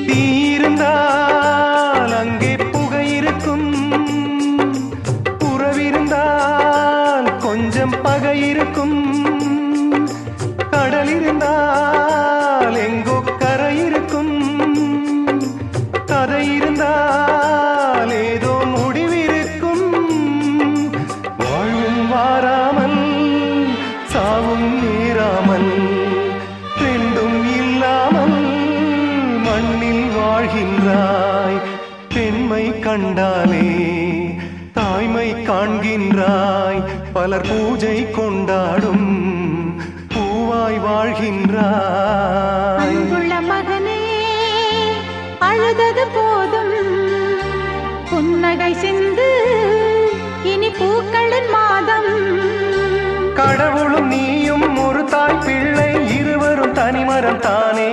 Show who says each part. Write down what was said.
Speaker 1: தீ இருந்தால் அங்கே புகை இருக்கும், உறவிருந்தால் கொஞ்சம் பகை இருக்கும், கடல் இருந்தால் எங்கோ கரை இருக்கும், கதை இருந்தால் ஏதோ முடிவிருக்கும். வாழ்வும் வாராமல் சாவும் நேராமல் ரெண்டும் இல்லாமல் மண்ணில் வாழ்கின்றாய். பெண்மை கண்டாலே தாய்மை காண்கின்றாய். பலர் பூஜை கொண்டாடும் பூவாய் வாழ்கின்றாய்.
Speaker 2: அன்புள்ள மகனே, அழுதது போதும், புன்னகை சிந்து, இனி பூக்களின் மாதம்.
Speaker 1: கடவுளும் நீயும் ஒரு தாய் பிள்ளை, இருவரும் தனிமரம் தானே.